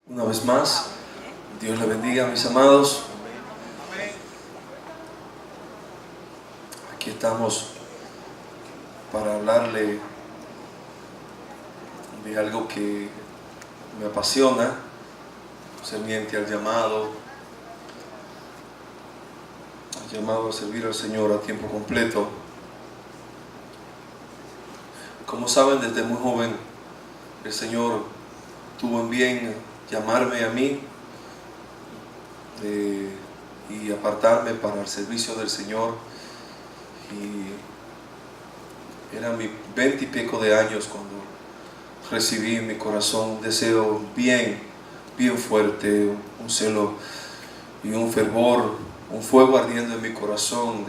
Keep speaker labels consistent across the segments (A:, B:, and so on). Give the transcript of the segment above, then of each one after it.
A: Una vez más, Dios les bendiga, mis amados. Aquí estamos para hablarle de algo que me apasiona, concerniente al llamado a servir al Señor a tiempo completo. Como saben, desde muy joven el Señor tuvo en bien llamarme a mí y apartarme para el servicio del Señor. Y eran mis 20 y pico de años cuando recibí en mi corazón un deseo bien fuerte, un celo y un fervor, un fuego ardiendo en mi corazón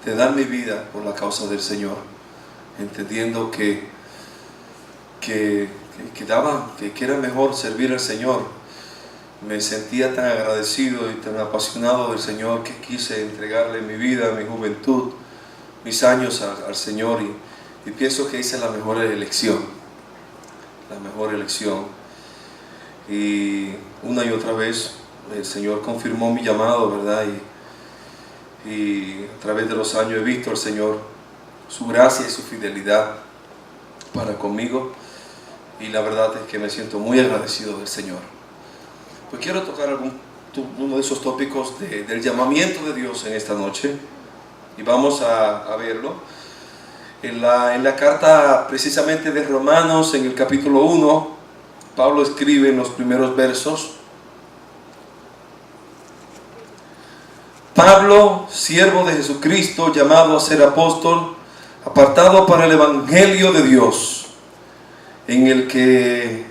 A: de dar mi vida por la causa del Señor, entendiendo que era mejor servir al Señor. Me sentía tan agradecido y tan apasionado del Señor que quise entregarle mi vida, mi juventud, mis años al Señor, y pienso que hice la mejor elección. Y una y otra vez el Señor confirmó mi llamado, ¿verdad? Y a través de los años he visto al Señor, su gracia y su fidelidad para conmigo. Y la verdad es que me siento muy agradecido del Señor. Pues quiero tocar uno de esos tópicos del llamamiento de Dios en esta noche. Y vamos a verlo. En la carta precisamente de Romanos, en el capítulo 1, Pablo escribe en los primeros versos: Pablo, siervo de Jesucristo, llamado a ser apóstol, apartado para el evangelio de Dios, en el que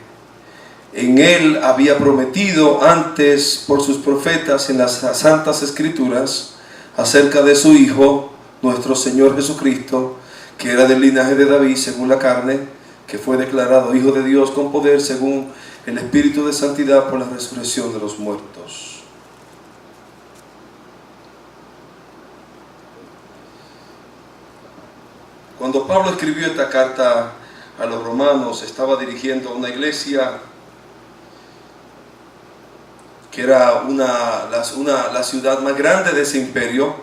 A: él había prometido antes por sus profetas en las santas escrituras acerca de su Hijo, nuestro Señor Jesucristo, que era del linaje de David según la carne, que fue declarado Hijo de Dios con poder según el Espíritu de santidad por la resurrección de los muertos. Cuando Pablo escribió esta carta a los romanos, estaba dirigiendo a una iglesia que era la ciudad más grande de ese imperio,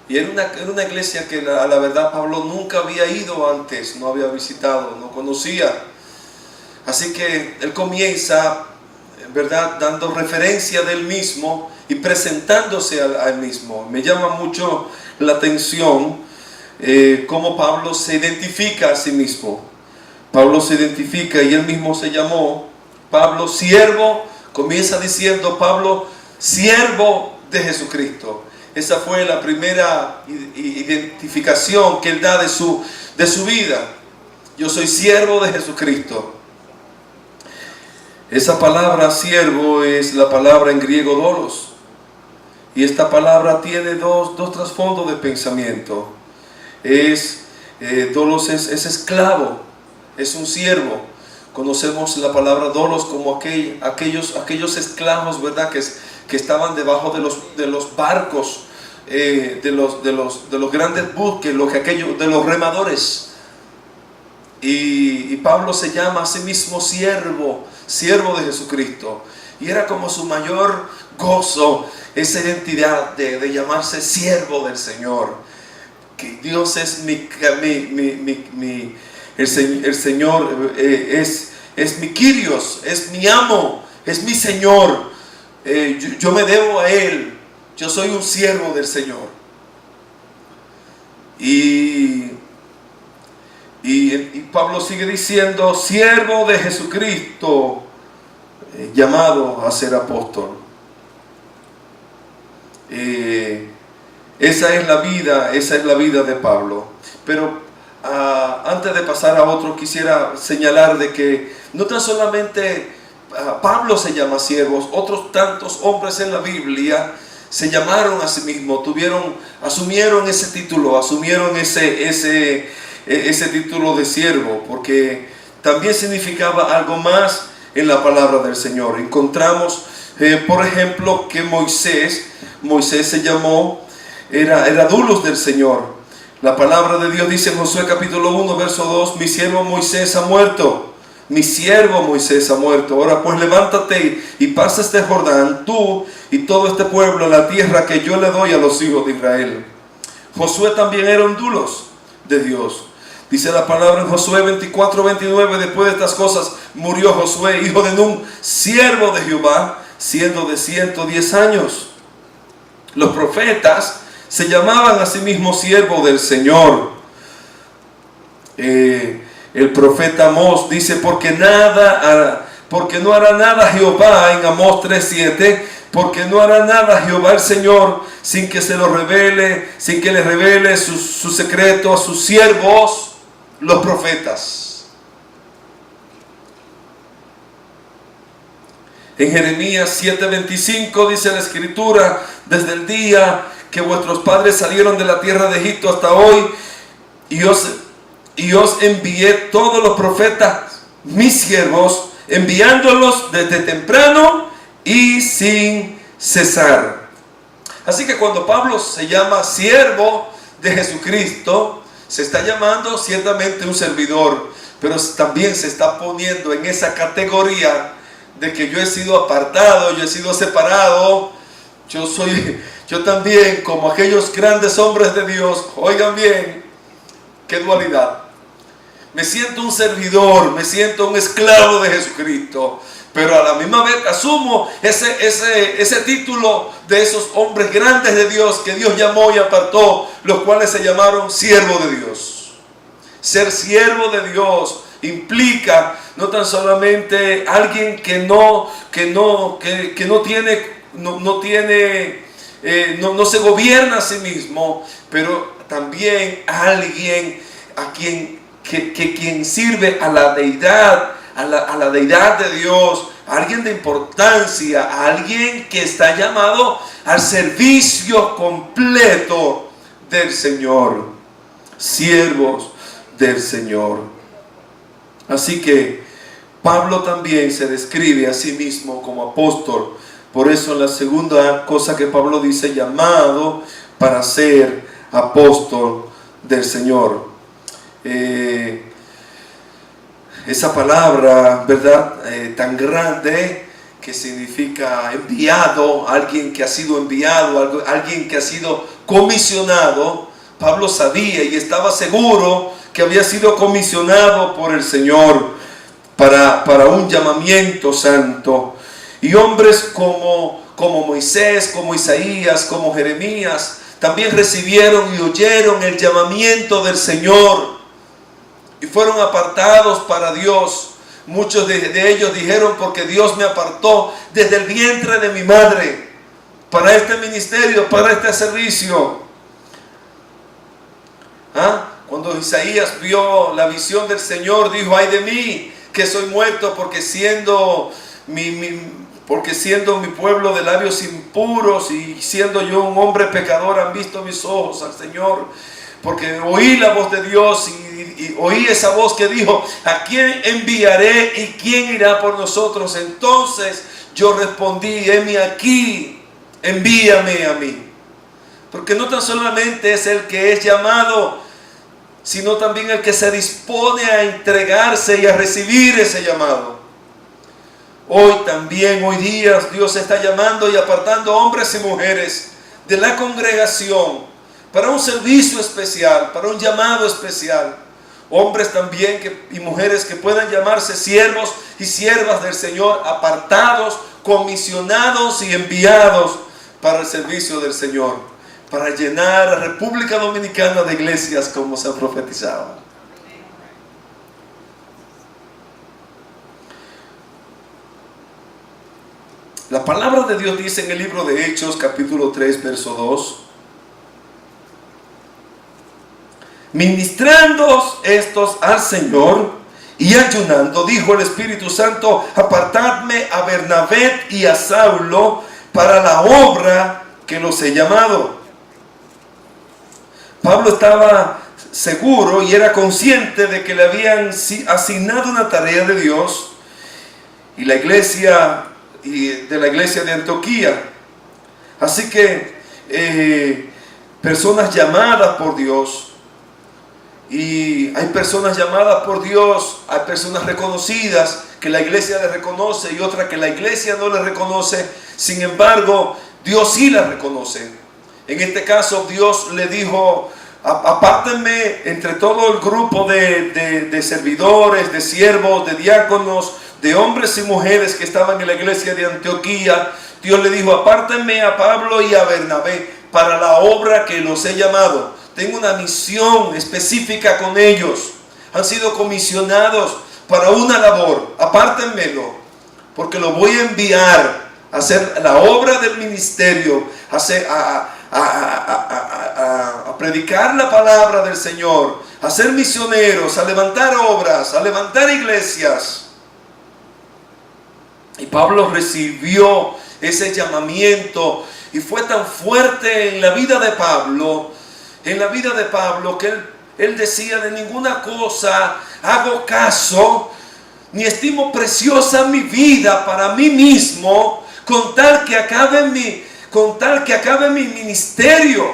A: y era una iglesia que a la verdad Pablo nunca había ido antes, no había visitado, no conocía. Así que él comienza, ¿verdad?, dando referencia del mismo y presentándose al mismo. Me llama mucho la atención cómo Pablo se identifica a sí mismo. Pablo se identifica y él mismo se llamó Pablo, siervo. Comienza diciendo: Pablo, siervo de Jesucristo. Esa fue la primera identificación que él da de su vida. Yo soy siervo de Jesucristo. Esa palabra siervo es la palabra en griego dolos. Y esta palabra tiene dos trasfondos de pensamiento. Dolos es esclavo, es un siervo. Conocemos la palabra dolos como aquellos esclavos, ¿verdad?, que estaban debajo de los barcos, de los grandes buques, de los remadores. Y Pablo se llama a sí mismo siervo de Jesucristo. Y era como su mayor gozo, esa identidad de llamarse siervo del Señor. Que Dios es el Señor es mi Kyrios, es mi amo, es mi Señor. Yo me debo a Él. Yo soy un siervo del Señor. Y Pablo sigue diciendo: siervo de Jesucristo, llamado a ser apóstol. Esa es la vida de Pablo. Pero antes de pasar a otro, quisiera señalar de que no tan solamente Pablo se llama siervos, otros tantos hombres en la Biblia se llamaron a sí mismos, asumieron ese título, asumieron ese título de siervo, porque también significaba algo más en la palabra del Señor. Encontramos, por ejemplo, que Moisés se llamó, era doulos del Señor. La palabra de Dios dice en Josué capítulo 1, verso 2: mi siervo Moisés ha muerto, mi siervo Moisés ha muerto. Ahora pues levántate y pasa este Jordán, tú y todo este pueblo, en la tierra que yo le doy a los hijos de Israel. Josué también era un dulos de Dios. Dice la palabra en Josué 24:29, después de estas cosas murió Josué, hijo de Nun, siervo de Jehová, siendo de 110 años. Los profetas se llamaban a sí mismos siervos del Señor. El profeta Amós dice, porque no hará nada Jehová, en Amós 3:7, porque no hará nada Jehová el Señor sin que se lo revele, sin que le revele su secreto a sus siervos, los profetas. En Jeremías 7:25 dice la Escritura, desde el día que vuestros padres salieron de la tierra de Egipto hasta hoy, y os envié todos los profetas, mis siervos, enviándolos desde temprano y sin cesar. Así que cuando Pablo se llama siervo de Jesucristo, se está llamando ciertamente un servidor, pero también se está poniendo en esa categoría de que yo he sido apartado, yo he sido separado. Yo también, como aquellos grandes hombres de Dios. Oigan bien, qué dualidad. Me siento un servidor, me siento un esclavo de Jesucristo, pero a la misma vez asumo ese título de esos hombres grandes de Dios que Dios llamó y apartó, los cuales se llamaron siervos de Dios. Ser siervo de Dios implica no tan solamente alguien que no se gobierna a sí mismo, pero también alguien a quien sirve a la deidad, a la deidad de Dios, a alguien de importancia, a alguien que está llamado al servicio completo del Señor, siervos del Señor. Así que Pablo también se describe a sí mismo como apóstol. Por eso la segunda cosa que Pablo dice, llamado para ser apóstol del Señor. Esa palabra, ¿verdad? Tan grande, que significa enviado, alguien que ha sido enviado, alguien que ha sido comisionado. Pablo sabía y estaba seguro que había sido comisionado por el Señor para un llamamiento santo. Y hombres como Moisés, como Isaías, como Jeremías, también recibieron y oyeron el llamamiento del Señor y fueron apartados para Dios. Muchos de ellos dijeron, porque Dios me apartó desde el vientre de mi madre para este ministerio, para este servicio. Cuando Isaías vio la visión del Señor, dijo, ay de mí, que soy muerto, porque siendo mi pueblo de labios impuros y siendo yo un hombre pecador, han visto mis ojos al Señor. Porque oí la voz de Dios y oí esa voz que dijo, ¿a quién enviaré y quién irá por nosotros? Entonces yo respondí, heme aquí, envíame a mí. Porque no tan solamente es el que es llamado, sino también el que se dispone a entregarse y a recibir ese llamado. Hoy día Dios está llamando y apartando hombres y mujeres de la congregación para un servicio especial, para un llamado especial. Hombres también y mujeres que puedan llamarse siervos y siervas del Señor, apartados, comisionados y enviados para el servicio del Señor, para llenar a República Dominicana de iglesias como se ha profetizado. La palabra de Dios dice en el libro de Hechos, capítulo 3, verso 2. Ministrando estos al Señor y ayunando, dijo el Espíritu Santo, apartadme a Bernabé y a Saulo para la obra que los he llamado. Pablo estaba seguro y era consciente de que le habían asignado una tarea de Dios y de la iglesia de Antioquía. Así que personas llamadas por Dios Y hay personas llamadas por Dios, hay personas reconocidas que la iglesia les reconoce y otras que la iglesia no les reconoce. Sin embargo, Dios sí las reconoce. En este caso, Dios le dijo: apártenme entre todo el grupo de servidores, de siervos, de diáconos, de hombres y mujeres que estaban en la iglesia de Antioquía. Dios le dijo: apártenme a Pablo y a Bernabé para la obra que los he llamado. Tengo una misión específica con ellos. Han sido comisionados para una labor. Apártenmelo, porque lo voy a enviar a hacer la obra del ministerio, a predicar la palabra del Señor, a ser misioneros, a levantar obras, a levantar iglesias. Y Pablo recibió ese llamamiento y fue tan fuerte en la vida de Pablo, que él decía: de ninguna cosa hago caso, ni estimo preciosa mi vida para mí mismo, con tal que acabe mi ministerio,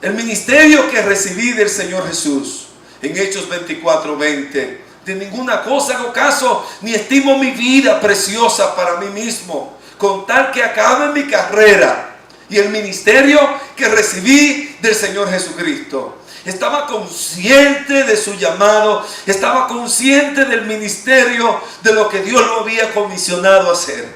A: el ministerio que recibí del Señor Jesús. En Hechos 24:20, de ninguna cosa hago caso, ni estimo mi vida preciosa para mí mismo, con tal que acabe mi carrera y el ministerio que recibí del Señor Jesucristo. Estaba consciente de su llamado, estaba consciente del ministerio, de lo que Dios lo había comisionado a hacer.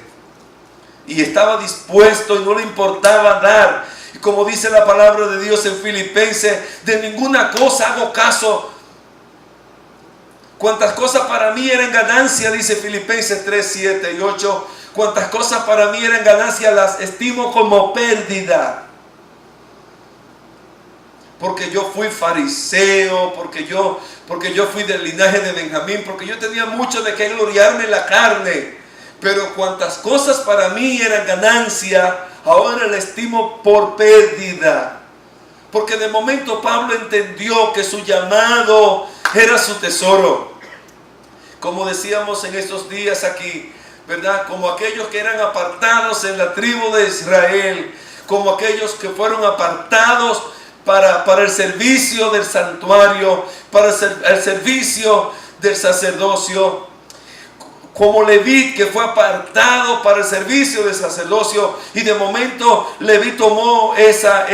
A: Y estaba dispuesto y no le importaba dar. Y como dice la palabra de Dios en Filipenses: de ninguna cosa hago caso. Cuantas cosas para mí eran ganancia, dice Filipenses 3, 7 y 8. Cuantas cosas para mí eran ganancia, las estimo como pérdida. Porque yo fui fariseo, porque yo fui del linaje de Benjamín, porque yo tenía mucho de qué gloriarme en la carne. Pero cuantas cosas para mí eran ganancia, ahora la estimo por pérdida. Porque de momento Pablo entendió que su llamado era su tesoro. Como decíamos en estos días aquí, ¿verdad? Como aquellos que eran apartados en la tribu de Israel, como aquellos que fueron apartados para el servicio del santuario, para el servicio del sacerdocio, como Leví, que fue apartado para el servicio del sacerdocio, y de momento Leví tomó esa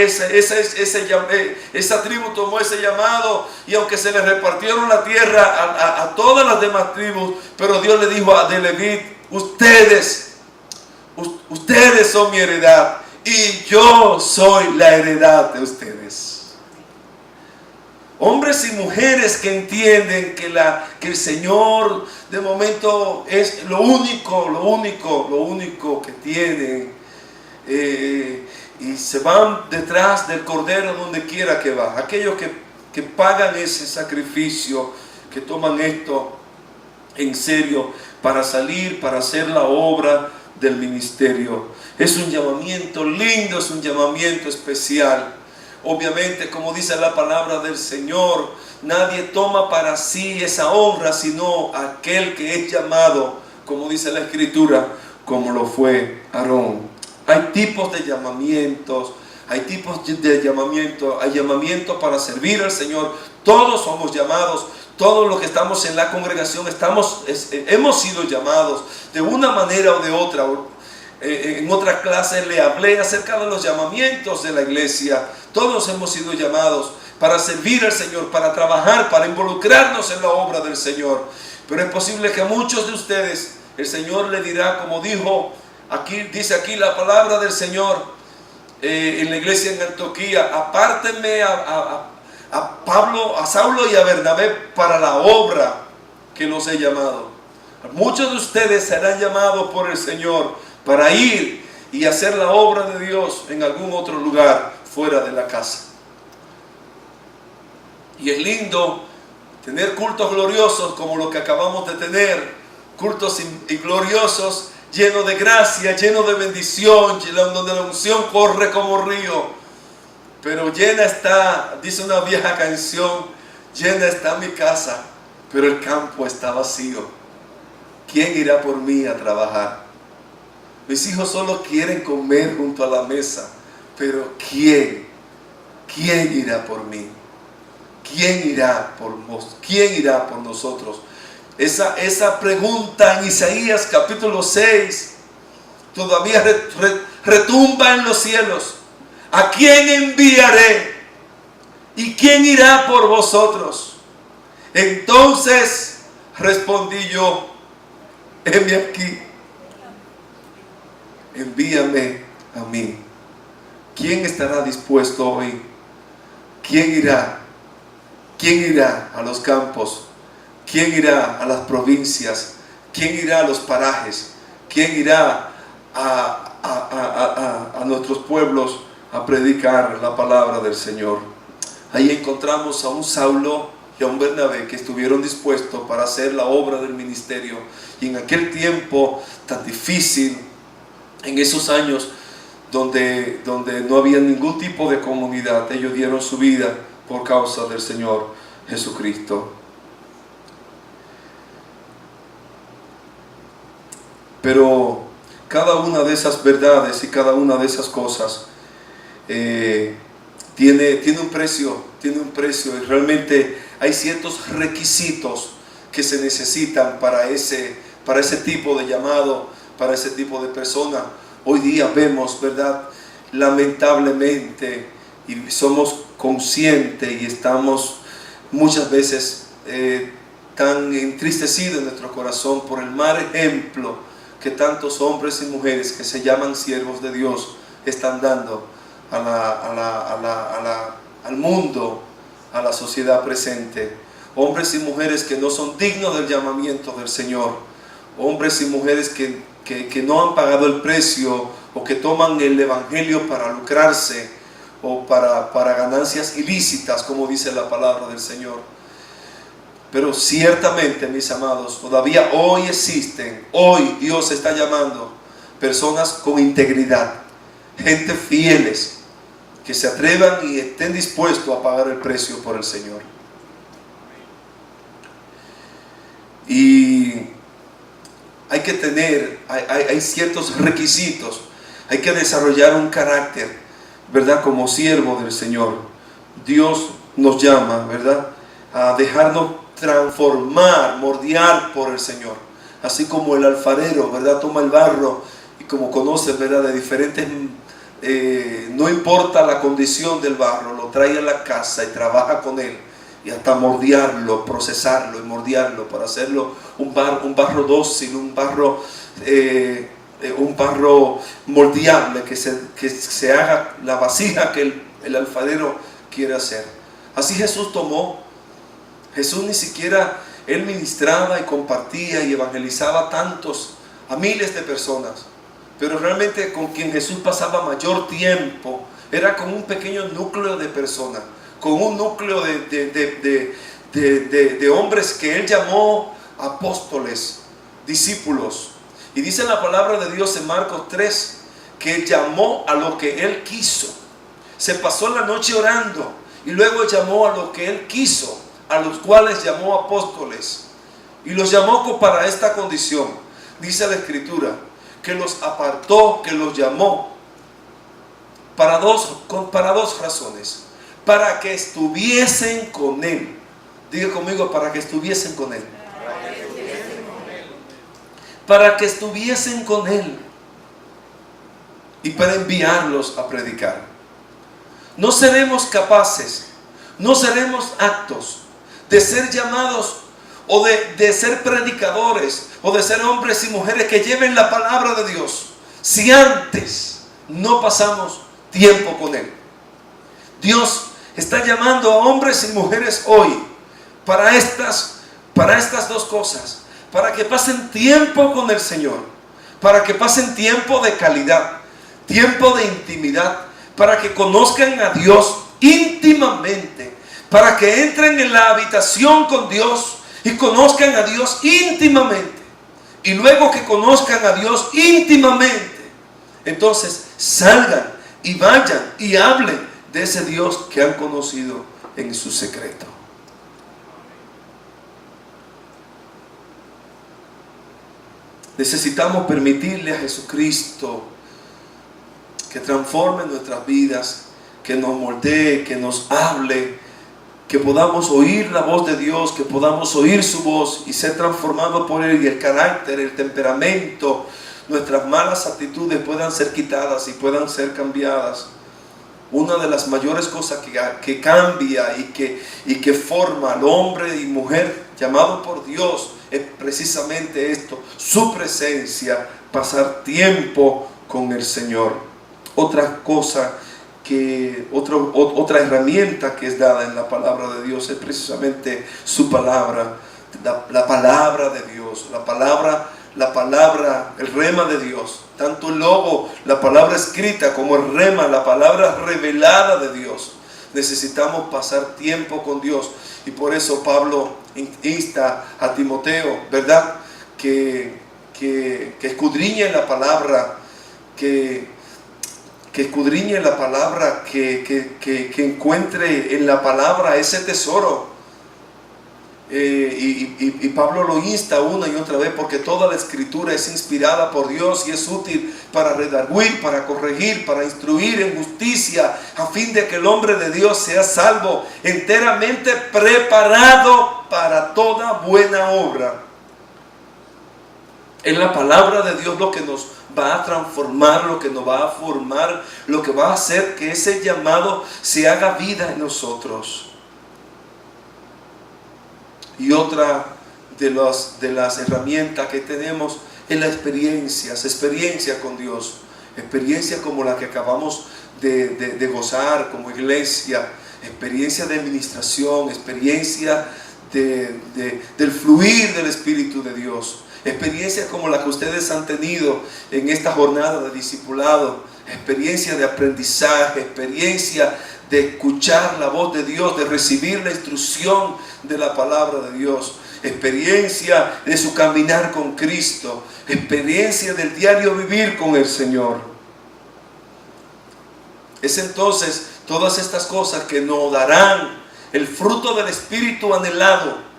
A: tribu tomó ese llamado, y aunque se le repartieron la tierra a todas las demás tribus, pero Dios le dijo a Leví: ustedes son mi heredad, y yo soy la heredad de ustedes. Hombres y mujeres que entienden que el Señor de momento es lo único que tienen, y se van detrás del Cordero donde quiera que va. Aquellos que pagan ese sacrificio, que toman esto en serio para salir, para hacer la obra del ministerio. Es un llamamiento lindo, es un llamamiento especial. Obviamente, como dice la palabra del Señor, nadie toma para sí esa honra, sino aquel que es llamado, como dice la Escritura, como lo fue Aarón. Hay tipos de llamamientos, hay llamamiento para servir al Señor. Todos somos llamados, todos los que estamos en la congregación hemos sido llamados de una manera o de otra. En otra clase le hablé acerca de los llamamientos de la iglesia. Todos hemos sido llamados para servir al Señor, para trabajar, para involucrarnos en la obra del Señor. Pero es posible que a muchos de ustedes el Señor le dirá, como dice aquí la palabra del Señor en la iglesia en Antioquía: apártenme a Saulo y a Bernabé para la obra que los he llamado. Muchos de ustedes serán llamados por el Señor para ir y hacer la obra de Dios en algún otro lugar fuera de la casa. Y es lindo tener cultos gloriosos como los que acabamos de tener, cultos y gloriosos, llenos de gracia, llenos de bendición, donde la unción corre como río. Pero llena está, dice una vieja canción, llena está mi casa, pero el campo está vacío. ¿Quién irá por mí a trabajar? Mis hijos solo quieren comer junto a la mesa, pero ¿quién irá por mí? ¿quién irá por vos? ¿Quién irá por nosotros? Esa pregunta en Isaías capítulo 6 todavía retumba en los cielos. ¿A quién enviaré? ¿Y quién irá por vosotros? Entonces respondí yo, heme aquí, envíame a mí. ¿Quién estará dispuesto hoy? ¿Quién irá? ¿Quién irá a los campos? ¿Quién irá a las provincias? ¿Quién irá a los parajes? ¿Quién irá a nuestros pueblos a predicar la palabra del Señor? Ahí encontramos a un Saulo y a un Bernabé que estuvieron dispuestos para hacer la obra del ministerio. Y en aquel tiempo tan difícil, en esos años donde no había ningún tipo de comunidad, ellos dieron su vida por causa del Señor Jesucristo. Pero cada una de esas verdades y cada una de esas cosas tiene un precio, y realmente hay ciertos requisitos que se necesitan para ese tipo de llamado, para ese tipo de persona. Hoy día vemos, ¿verdad? Lamentablemente, y somos conscientes y estamos muchas veces tan entristecidos en nuestro corazón por el mal ejemplo que tantos hombres y mujeres que se llaman siervos de Dios están dando al mundo, a la sociedad presente. Hombres y mujeres que no son dignos del llamamiento del Señor. Hombres y mujeres que no han pagado el precio, o que toman el evangelio para lucrarse o para ganancias ilícitas, como dice la palabra del Señor. Pero ciertamente, mis amados, todavía hoy existen, hoy Dios está llamando personas con integridad, gente fieles, que se atrevan y estén dispuestos a pagar el precio por el Señor. Y hay que tener, hay ciertos requisitos, hay que desarrollar un carácter, ¿verdad? Como siervo del Señor. Dios nos llama, ¿verdad?, a dejarnos transformar, moldear por el Señor. Así como el alfarero, ¿verdad?, toma el barro y como conoce, ¿verdad?, de diferentes, no importa la condición del barro, lo trae a la casa y trabaja con él. Y hasta moldearlo, procesarlo y moldearlo para hacerlo un barro dócil, un barro moldeable, que se haga la vasija que el alfarero quiere hacer. Así Jesús tomó. Jesús ni siquiera, Él ministraba y compartía y evangelizaba a miles de personas. Pero realmente con quien Jesús pasaba mayor tiempo era con un pequeño núcleo de personas, con un núcleo de hombres que Él llamó apóstoles, discípulos. Y dice la palabra de Dios en Marcos 3 que Él llamó a lo que Él quiso. Se pasó la noche orando y luego llamó a lo que Él quiso, a los cuales llamó apóstoles. Y los llamó para esta condición. Dice la Escritura que los apartó, que los llamó para dos razones. Para que estuviesen con Él. Diga conmigo, para que estuviesen con Él. Para que estuviesen con Él. Y para enviarlos a predicar. No seremos capaces, no seremos aptos de ser llamados o de ser predicadores o de ser hombres y mujeres que lleven la palabra de Dios si antes no pasamos tiempo con Él. Dios está llamando a hombres y mujeres hoy para estas dos cosas, para que pasen tiempo con el Señor, para que pasen tiempo de calidad, tiempo de intimidad, para que conozcan a Dios íntimamente, para que entren en la habitación con Dios y conozcan a Dios íntimamente. Y luego que conozcan a Dios íntimamente, entonces salgan y vayan y hablen de ese Dios que han conocido en su secreto. Necesitamos permitirle a Jesucristo que transforme nuestras vidas, que nos moldee, que nos hable, que podamos oír la voz de Dios, que podamos oír su voz y ser transformados por Él, y el carácter, el temperamento, nuestras malas actitudes puedan ser quitadas y puedan ser cambiadas. Una de las mayores cosas que cambia y que forma al hombre y mujer llamado por Dios es precisamente esto: su presencia, pasar tiempo con el Señor. Otra cosa otra herramienta que es dada en la palabra de Dios es precisamente su palabra, la palabra de Dios, la palabra, el rema de Dios, tanto el logo, la palabra escrita, como el rema, la palabra revelada de Dios. Necesitamos pasar tiempo con Dios, y por eso Pablo insta a Timoteo, ¿verdad?, que escudriñe la palabra, que escudriñe la palabra, que encuentre en la palabra ese tesoro. Y Pablo lo insta una y otra vez, porque toda la escritura es inspirada por Dios y es útil para redarguir, para corregir, para instruir en justicia, a fin de que el hombre de Dios sea salvo, enteramente preparado para toda buena obra. Es la palabra de Dios lo que nos va a transformar, lo que nos va a formar, lo que va a hacer que ese llamado se haga vida en nosotros. Y otra de las herramientas que tenemos es la experiencia con Dios, experiencia como la que acabamos de gozar como iglesia, experiencia de administración, experiencia del fluir del Espíritu de Dios, experiencia como la que ustedes han tenido en esta jornada de discipulado, experiencia de aprendizaje, experiencia de escuchar la voz de Dios, de recibir la instrucción de la palabra de Dios, experiencia de su caminar con Cristo, experiencia del diario vivir con el Señor. Es entonces todas estas cosas que nos darán el fruto del Espíritu anhelado,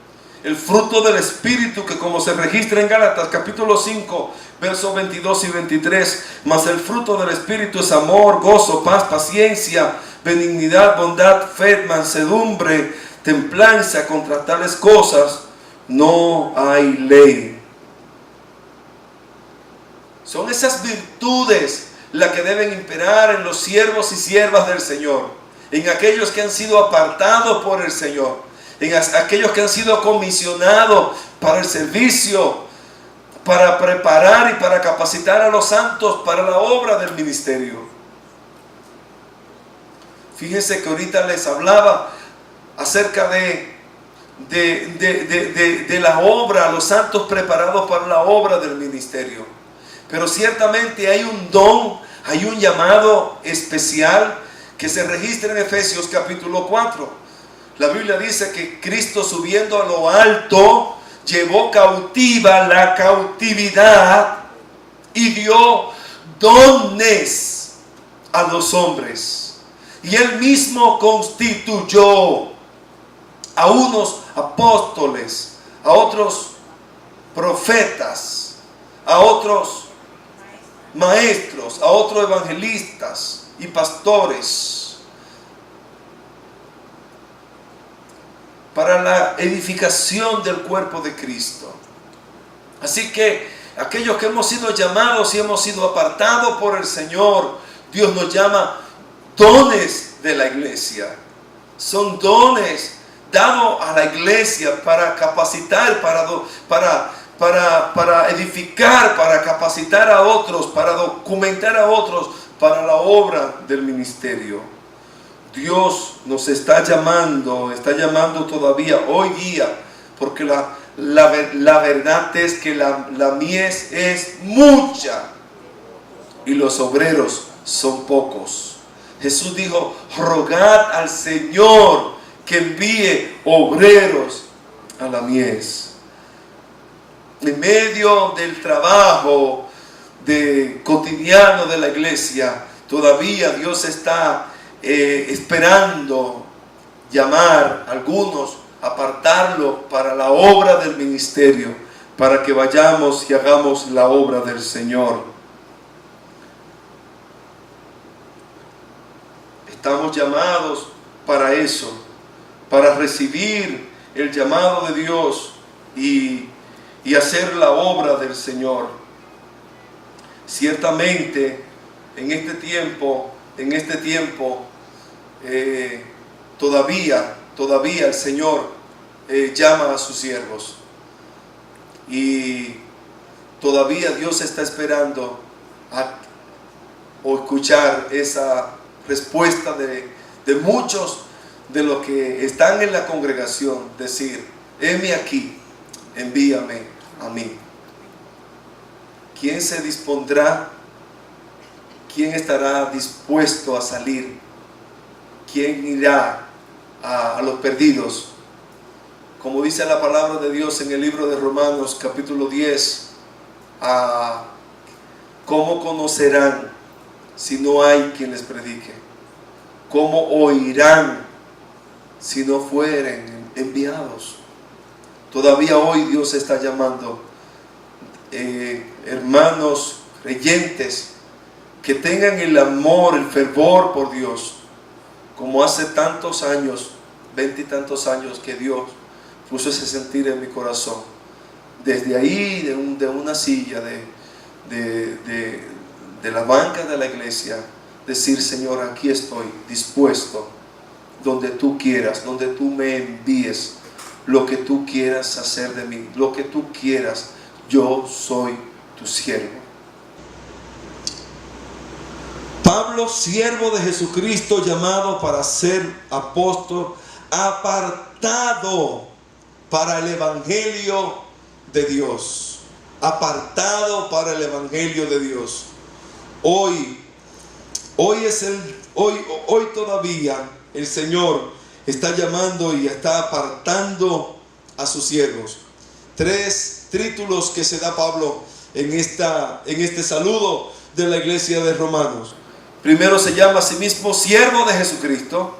A: el fruto del Espíritu que, como se registra en Gálatas capítulo 5 versos 22 y 23, mas el fruto del Espíritu es amor, gozo, paz, paciencia, benignidad, bondad, fe, mansedumbre, templanza. Contra tales cosas no hay ley. Son esas virtudes las que deben imperar en los siervos y siervas del Señor, en aquellos que han sido apartados por el Señor, en aquellos que han sido comisionados para el servicio, para preparar y para capacitar a los santos para la obra del ministerio. Fíjense que ahorita les hablaba acerca de la obra, los santos preparados para la obra del ministerio. Pero ciertamente hay un don, hay un llamado especial que se registra en Efesios capítulo 4. La Biblia dice que Cristo, subiendo a lo alto, llevó cautiva la cautividad y dio dones a los hombres. Y Él mismo constituyó a unos apóstoles, a otros profetas, a otros maestros, a otros evangelistas y pastores, para la edificación del cuerpo de Cristo. Así que aquellos que hemos sido llamados y hemos sido apartados por el Señor, Dios nos llama dones de la iglesia. Son dones dados a la iglesia para capacitar, para edificar, para capacitar a otros, para documentar a otros para la obra del ministerio. Dios nos está llamando todavía hoy día, porque la verdad es que la mies es mucha y los obreros son pocos. Jesús dijo: rogad al Señor que envíe obreros a la mies. En medio del trabajo cotidiano de la iglesia, todavía Dios está esperando llamar a algunos, apartarlos para la obra del ministerio, para que vayamos y hagamos la obra del Señor. Estamos llamados para eso, para recibir el llamado de Dios y hacer la obra del Señor. Ciertamente, en este tiempo, todavía el Señor llama a sus siervos. Y todavía Dios está esperando o escuchar esa respuesta de muchos de los que están en la congregación, decir: heme aquí, envíame a mí. ¿Quién se dispondrá? ¿Quién estará dispuesto a salir? ¿Quién irá a los perdidos? Como dice la palabra de Dios en el libro de Romanos capítulo 10, ¿cómo conocerán si no hay quien les predique? ¿Cómo oirán si no fueren enviados? Todavía hoy Dios está llamando hermanos creyentes que tengan el amor, el fervor por Dios, como hace tantos años, 20 y tantos años, que Dios puso ese sentir en mi corazón. Desde ahí, de una silla, de la banca de la iglesia, decir: Señor, aquí estoy dispuesto, donde tú quieras, donde tú me envíes, lo que tú quieras hacer de mí, lo que tú quieras, yo soy tu siervo. Pablo, siervo de Jesucristo, llamado para ser apóstol, apartado para el evangelio de Dios. Apartado para el evangelio de Dios. Hoy todavía el Señor está llamando y está apartando a sus siervos. 3 títulos que se da Pablo en este saludo de la iglesia de Romanos. Primero se llama a sí mismo siervo de Jesucristo.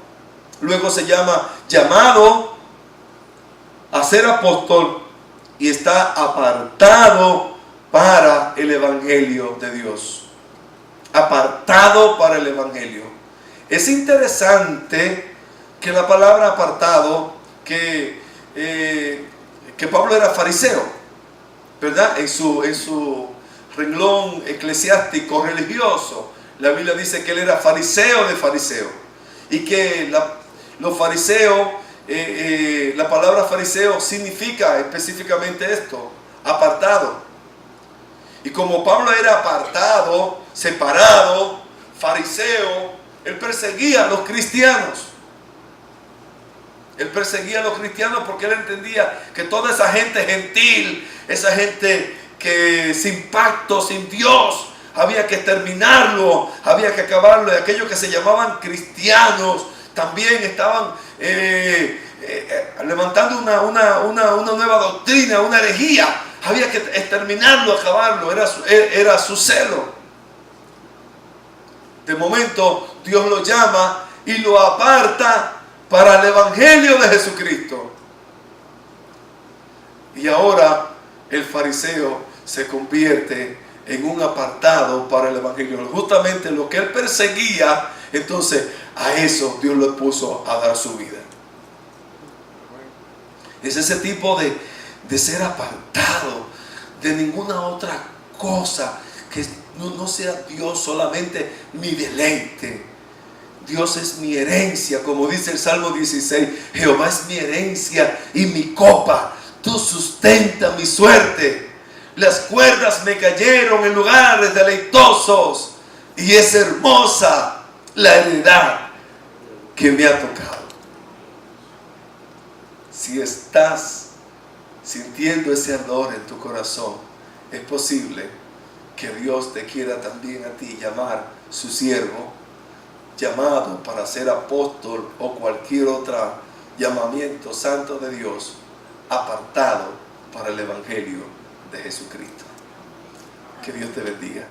A: Luego se llama llamado a ser apóstol y está apartado para el evangelio de Dios. Apartado para el evangelio. Es interesante que la palabra apartado, que Pablo era fariseo, ¿verdad? En su renglón eclesiástico religioso, la Biblia dice que él era fariseo de fariseo, y que los fariseos, la palabra fariseo significa específicamente esto: apartado. Y como Pablo era apartado, separado, fariseo, él perseguía a los cristianos. Él perseguía a los cristianos porque él entendía que toda esa gente gentil, esa gente que sin pacto, sin Dios, había que terminarlo, había que acabarlo. Y aquellos que se llamaban cristianos también estaban levantando una nueva doctrina, una herejía. Había que exterminarlo, acabarlo. Era su celo. De momento Dios lo llama y lo aparta para el evangelio de Jesucristo. Y ahora el fariseo se convierte en un apartado para el evangelio. Justamente lo que él perseguía, entonces a eso Dios lo puso a dar su vida. Es ese tipo de ser apartado de ninguna otra cosa, que no sea Dios solamente mi deleite. Dios es mi herencia, como dice el Salmo 16. Jehová es mi herencia y mi copa. Tú sustentas mi suerte. Las cuerdas me cayeron en lugares deleitosos, y es hermosa la heredad que me ha tocado. Si estás sintiendo ese ardor en tu corazón, es posible que Dios te quiera también a ti llamar su siervo, llamado para ser apóstol o cualquier otro llamamiento santo de Dios, apartado para el evangelio de Jesucristo. Que Dios te bendiga.